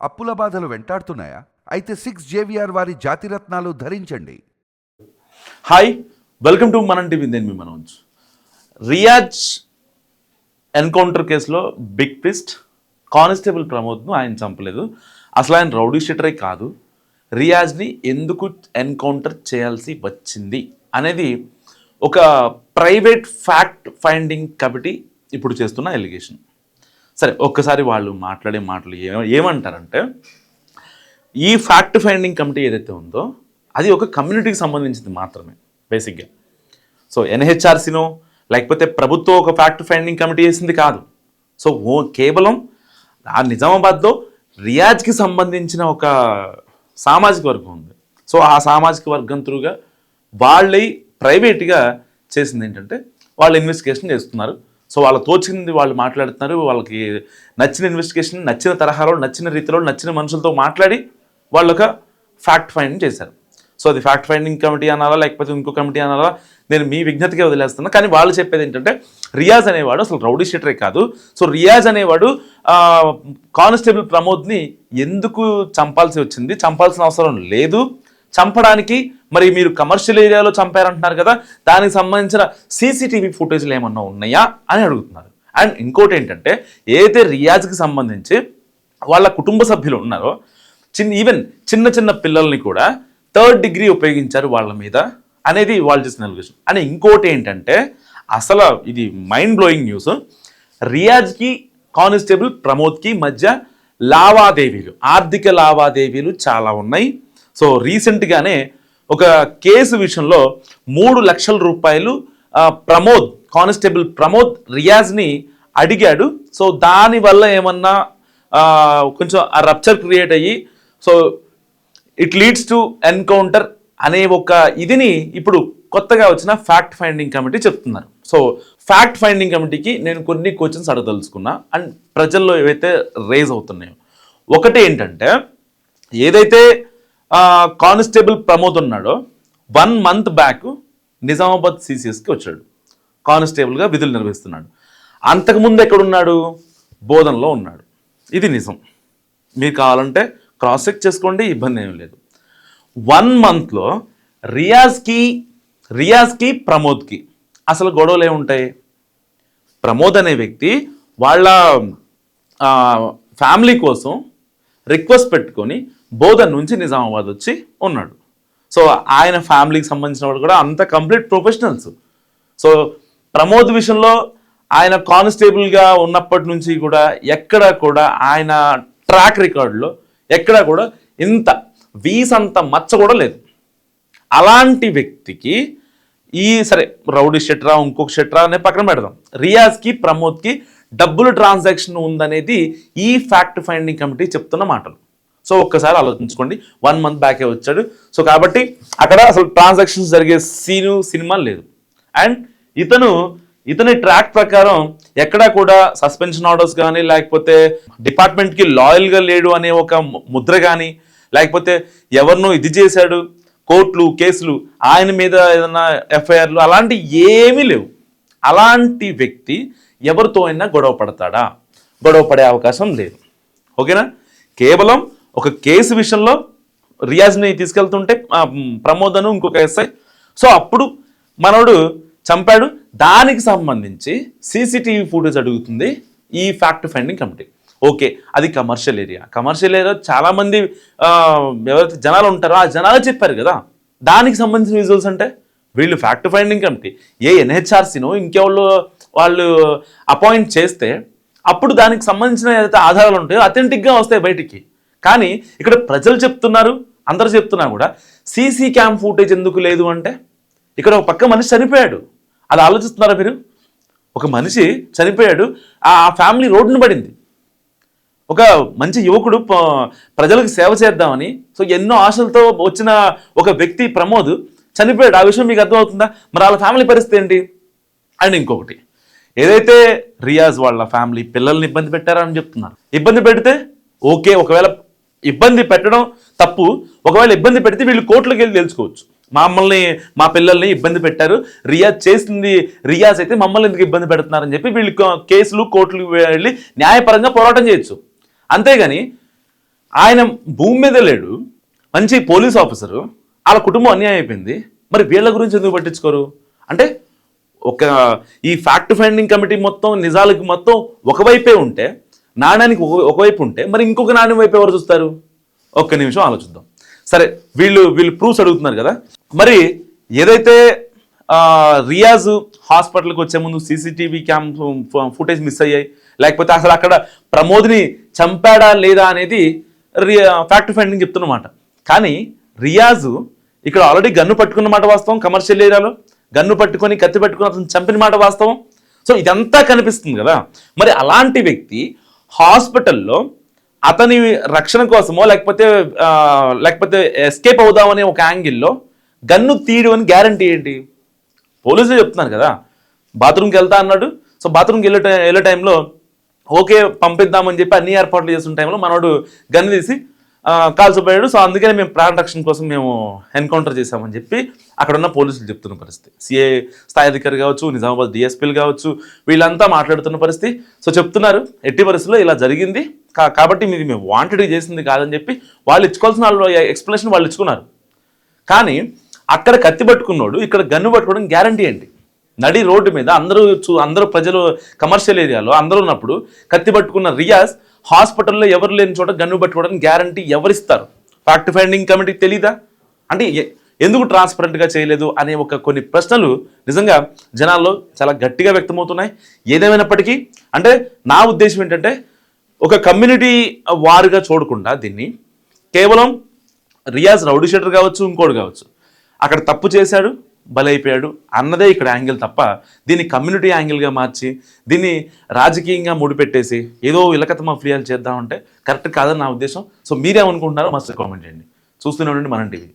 అప్పుల బాధలు వెంటాడుతున్నాయా? అయితే 6 JVR వారి జాతిరత్నాలు ధరించండి. హాయ్, వెల్కమ్ టు మనం టీవీ. నేను మీ మనోజ్. రియాజ్ ఎన్కౌంటర్ కేసులో బిగ్ ట్విస్ట్. కానిస్టేబుల్ ప్రమోద్ను ఆయన చంపలేదు, అసలు ఆయన రౌడీ షీటరే కాదు. రియాజ్ని ఎందుకు ఎన్కౌంటర్ చేయాల్సి వచ్చింది అనేది ఒక ప్రైవేట్ ఫ్యాక్ట్ ఫైండింగ్ కమిటీ ఇప్పుడు చేస్తున్న ఎలిగేషన్. సరే, ఒక్కసారి వాళ్ళు మాట్లాడే మాటలు ఏమంటారంటే, ఈ ఫ్యాక్ట్ ఫైండింగ్ కమిటీ ఏదైతే ఉందో అది ఒక కమ్యూనిటీకి సంబంధించింది మాత్రమే బేసిక్గా. సో ఎన్హెచ్ఆర్సీనో లేకపోతే ప్రభుత్వం ఒక ఫ్యాక్ట్ ఫైండింగ్ కమిటీ చేసింది కాదు. సో కేవలం ఆ నిజామాబాద్లో రియాజ్కి సంబంధించిన ఒక సామాజిక వర్గం ఉంది. సో ఆ సామాజిక వర్గం త్రూగా వాళ్ళై ప్రైవేట్గా చేసింది ఏంటంటే, వాళ్ళు ఇన్వెస్టిగేషన్ చేస్తున్నారు. సో వాళ్ళ తోచింది వాళ్ళు మాట్లాడుతున్నారు. వాళ్ళకి నచ్చిన ఇన్వెస్టిగేషన్, నచ్చిన తరహాలో, నచ్చిన రీతిలో, నచ్చిన మనుషులతో మాట్లాడి వాళ్ళు ఒక ఫ్యాక్ట్ ఫైండింగ్ చేశారు. సో అది ఫ్యాక్ట్ ఫైండింగ్ కమిటీ అనాలా లేకపోతే ఇంకో కమిటీ అనాలా నేను మీ విజ్ఞతకే వదిలేస్తున్నా. కానీ వాళ్ళు చెప్పేది ఏంటంటే, రియాజ్ అనేవాడు అసలు రౌడీ షీటరే కాదు. సో రియాజ్ అనేవాడు కానిస్టేబుల్ ప్రమోద్ని ఎందుకు చంపాల్సి వచ్చింది, చంపాల్సిన అవసరం లేదు. చంపడానికి మరి మీరు కమర్షియల్ ఏరియాలో చంపారంటున్నారు కదా, దానికి సంబంధించిన సీసీటీవీ ఫుటేజ్లు ఏమన్నా ఉన్నాయా అని అడుగుతున్నారు. అండ్ ఇంకోటి ఏంటంటే, ఏదైతే రియాజ్కి సంబంధించి వాళ్ళ కుటుంబ సభ్యులు ఉన్నారో, ఈవెన్ చిన్న చిన్న పిల్లల్ని కూడా 3rd డిగ్రీ ఉపయోగించారు వాళ్ళ మీద అనేది వాళ్ళు చేసిన ఎలిగేషన్. అని ఇంకోటి ఏంటంటే, అసలు ఇది మైండ్ బ్లోయింగ్ న్యూస్. రియాజ్కి కానిస్టేబుల్ ప్రమోద్కి మధ్య లావాదేవీలు, ఆర్థిక లావాదేవీలు చాలా ఉన్నాయి. సో రీసెంట్గానే ఒక కేసు విషయంలో 3 లక్షల రూపాయలు ప్రమోద్, కానిస్టేబుల్ ప్రమోద్ రియాజ్ని అడిగాడు. సో దానివల్ల ఏమన్నా కొంచెం ఆ రప్చర్ క్రియేట్ అయ్యి, so it leads to encounter అనే ఒక ఇదిని ఇప్పుడు కొత్తగా వచ్చిన ఫ్యాక్ట్ ఫైండింగ్ కమిటీ చెప్తున్నారు. సో ఫ్యాక్ట్ ఫైండింగ్ కమిటీకి నేను కొన్ని క్వశ్చన్స్ అడగదలుచుకున్నా అండ్ ప్రజల్లో ఏవైతే రేజ్ అవుతున్నాయో. ఒకటి ఏంటంటే, ఏదైతే కానిస్టేబుల్ ప్రమోద్ ఉన్నాడో 1 మంత్ బ్యాక్ నిజామాబాద్ సిసిఎస్కి వచ్చాడు, కానిస్టేబుల్గా విధులు నిర్వహిస్తున్నాడు. అంతకుముందు ఎక్కడున్నాడు? బోధనలో ఉన్నాడు. ఇది నిజం. మీరు కావాలంటే క్రాస్ చెక్ చేసుకోండి, ఇబ్బంది ఏమీ లేదు. 1 మంత్లో రియాజ్కి ప్రమోద్కి అసలు గొడవలు ఏముంటాయి? ప్రమోద్ అనే వ్యక్తి వాళ్ళ ఫ్యామిలీ కోసం రిక్వెస్ట్ పెట్టుకొని బోధన్ నుంచి నిజామాబాద్ వచ్చి ఉన్నాడు. సో ఆయన ఫ్యామిలీకి సంబంధించిన వాళ్ళు కూడా అంత కంప్లీట్ ప్రొఫెషనల్స్. సో ప్రమోద్ విషయంలో ఆయన కానిస్టేబుల్గా ఉన్నప్పటి నుంచి కూడా ఎక్కడ కూడా ఆయన ట్రాక్ రికార్డులో ఎక్కడ కూడా ఇంత వీసంత మచ్చ కూడా లేదు. అలాంటి వ్యక్తికి సరే రౌడీ షెట్రా ఇంకొక షెట్రా అనే పక్కన పెడదాం, రియాజ్కి ప్రమోద్కి డబ్బులు ట్రాన్సాక్షన్ ఉందనేది ఈ ఫ్యాక్ట్ ఫైండింగ్ కమిటీ చెప్తున్న మాటలు. సో ఒక్కసారి ఆలోచించుకోండి, 1 మంత్ బ్యాకే వచ్చాడు. సో కాబట్టి అక్కడ అసలు ట్రాన్సాక్షన్స్ జరిగే సినిమా లేదు. అండ్ ఇతని ట్రాక్ ప్రకారం ఎక్కడా కూడా సస్పెన్షన్ ఆర్డర్స్ కానీ, లేకపోతే డిపార్ట్మెంట్కి లాయల్గా లేడు అనే ఒక ముద్ర కానీ, లేకపోతే ఎవరినో ఇది చేశాడు, కోర్టులు కేసులు ఆయన మీద ఏదైనా ఎఫ్ఐఆర్లు అలాంటి ఏమీ లేవు. అలాంటి వ్యక్తి ఎవరితో అయినా గొడవ పడతాడా? గొడవ పడే అవకాశం లేదు. ఓకేనా? కేవలం ఒక కేసు విషయంలో రియాజ్ని తీసుకెళ్తుంటే ప్రమోదను ఇంకొక ఎస్ఐ, సో అప్పుడు మనోడు చంపాడు. దానికి సంబంధించి సీసీటీవీ ఫుటేజ్ అడుగుతుంది ఈ ఫ్యాక్ట్ ఫైండింగ్ కమిటీ. ఓకే, అది కమర్షియల్ ఏరియా చాలామంది ఎవరైతే జనాలు ఉంటారో ఆ జనాలు చెప్పారు కదా, దానికి సంబంధించిన విజువల్స్ అంటే వీళ్ళు ఫ్యాక్ట్ ఫైండింగ్ కమిటీ ఎన్హెచ్ఆర్సీనో ఇంకెవళ్ళు వాళ్ళు అపాయింట్ చేస్తే అప్పుడు దానికి సంబంధించిన ఏదైతే ఆధారాలు ఉంటాయో అథెంటిక్గా వస్తాయి బయటికి. కానీ ఇక్కడ ప్రజలు చెప్తున్నారు, అందరు చెప్తున్నా కూడా సీసీ క్యామ్ ఫుటేజ్ ఎందుకు లేదు అంటే, ఇక్కడ ఒక పక్క మనిషి చనిపోయాడు. అది ఆలోచిస్తున్నారా మీరు? ఒక మనిషి చనిపోయాడు, ఆ ఫ్యామిలీ రోడ్డును పడింది. ఒక మంచి యువకుడు ప్రజలకు సేవ చేద్దామని సో ఎన్నో ఆశలతో వచ్చిన ఒక వ్యక్తి ప్రమోద్ చనిపోయాడు. ఆ విషయం మీకు అర్థమవుతుందా? మరి వాళ్ళ ఫ్యామిలీ పరిస్థితి ఏంటి? అండ్ ఇంకొకటి, ఏదైతే రియాజ్ వాళ్ళ ఫ్యామిలీ పిల్లల్ని ఇబ్బంది పెట్టారని చెప్తున్నారు. ఇబ్బంది పెడితే ఓకే, ఒకవేళ ఇబ్బంది పెట్టడం తప్పు, ఒకవేళ ఇబ్బంది పెడితే వీళ్ళు కోర్టులోకి వెళ్ళి తెలుసుకోవచ్చు. మా పిల్లల్ని ఇబ్బంది పెట్టారు, రియాజ్ చేసింది రియాజ్ అయితే మమ్మల్ని ఎందుకు ఇబ్బంది పెడుతున్నారని చెప్పి వీళ్ళు కేసులు కోర్టులకు వెళ్ళి న్యాయపరంగా పోరాటం చేయొచ్చు. అంతేగాని ఆయన భూమి మీద లేడు, మంచి పోలీస్ ఆఫీసరు, వాళ్ళ కుటుంబం అన్యాయం అయిపోయింది, మరి వీళ్ళ గురించి ఎందుకు పట్టించుకోరు? అంటే ఒక ఈ ఫ్యాక్ట్ ఫైండింగ్ కమిటీ మొత్తం నిజాలకి మొత్తం ఒకవైపే ఉంటే, నాణ్యానికి ఒకవైపు ఉంటే, మరి ఇంకొక నాణ్యం వైపు ఎవరు చూస్తారు? ఒక్క నిమిషం ఆలోచిద్దాం. సరే, వీళ్ళు ప్రూఫ్స్ అడుగుతున్నారు కదా, మరి ఏదైతే రియాజ్ హాస్పిటల్కి వచ్చే ముందు సీసీటీవీ ఫుటేజ్ మిస్ అయ్యాయి, లేకపోతే అసలు అక్కడ ప్రమోద్ని చంపాడా లేదా అనేది ఫ్యాక్ట్ ఫైండింగ్ చెప్తున్నమాట. కానీ రియాజ్ ఇక్కడ ఆల్రెడీ గన్ను పట్టుకున్న మాట వాస్తవం, కమర్షియల్ ఏరియాలో గన్ను పట్టుకొని కత్తి పట్టుకుని అతను చంపిన మాట వాస్తవం. సో ఇదంతా కనిపిస్తుంది కదా. మరి అలాంటి వ్యక్తి హాస్పిటల్లో అతని రక్షణ కోసమో లేకపోతే ఎస్కేప్ అవుదామనే ఒక యాంగిల్లో గన్ను తీయడం అని గ్యారంటీ ఏంటి? పోలీసులు చెప్తున్నారు కదా, బాత్రూమ్కి వెళ్తా అన్నాడు. సో బాత్రూమ్కి వెళ్ళే టైంలో ఓకే పంపిద్దామని చెప్పి అన్ని ఏర్పాట్లు చేస్తున్న టైంలో మనోడు గన్ను తీసి కాల్చిపోయాడు. సో అందుకనే మేము ప్రాణ రక్షణ కోసం మేము ఎన్కౌంటర్ చేశామని చెప్పి అక్కడ ఉన్న పోలీసులు చెప్తున్న పరిస్థితి. సిఐ స్థాయి అధికారి కావచ్చు, నిజామాబాద్ డిఎస్పీలు కావచ్చు, వీళ్ళంతా మాట్లాడుతున్న పరిస్థితి. సో చెప్తున్నారు ఎట్టి పరిస్థితుల్లో ఇలా జరిగింది కాబట్టి మీది మేము వాంటెడ్గా చేసింది కాదని చెప్పి వాళ్ళు ఇచ్చుకోవాల్సిన ఎక్స్ప్లెనేషన్ వాళ్ళు ఇచ్చుకున్నారు. కానీ అక్కడ కత్తి పట్టుకున్నాడు, ఇక్కడ గన్ను పట్టుకోవడం గ్యారంటీ ఏంటి? నడి రోడ్డు మీద అందరూ ప్రజలు కమర్షియల్ ఏరియాలో అందరూ ఉన్నప్పుడు కత్తి పట్టుకున్న రియాజ్ హాస్పిటల్లో ఎవరు లేని చోట గన్ను పట్టుకోవడానికి గ్యారంటీ ఎవరిస్తారు? ఫ్యాక్ట్ ఫైండింగ్ కమిటీకి తెలీదా? అంటే ఎందుకు ట్రాన్స్పరెంట్గా చేయలేదు అనే కొన్ని ప్రశ్నలు నిజంగా జనాల్లో చాలా గట్టిగా వ్యక్తమవుతున్నాయి. ఏదేమైనప్పటికీ అంటే నా ఉద్దేశం ఏంటంటే, ఒక కమ్యూనిటీ వారుగా చూడకుండా దీన్ని కేవలం రియాజ్ రౌడీ షీటర్ కావచ్చు, ఇంకోటి కావచ్చు, అక్కడ తప్పు చేశాడు, బలైపోయాడు అన్నదే ఇక్కడ యాంగిల్ తప్ప, దీన్ని కమ్యూనిటీ యాంగిల్గా మార్చి దీన్ని రాజకీయంగా ముడిపెట్టేసి ఏదో ఇలకత మఫ్లియాలు చేద్దామంటే కరెక్ట్ కాదని నా ఉద్దేశం. సో మీరేమనుకుంటున్నారో మస్తు కామెంట్ చేయండి. చూస్తూనే ఉండండి మనం టీవీ.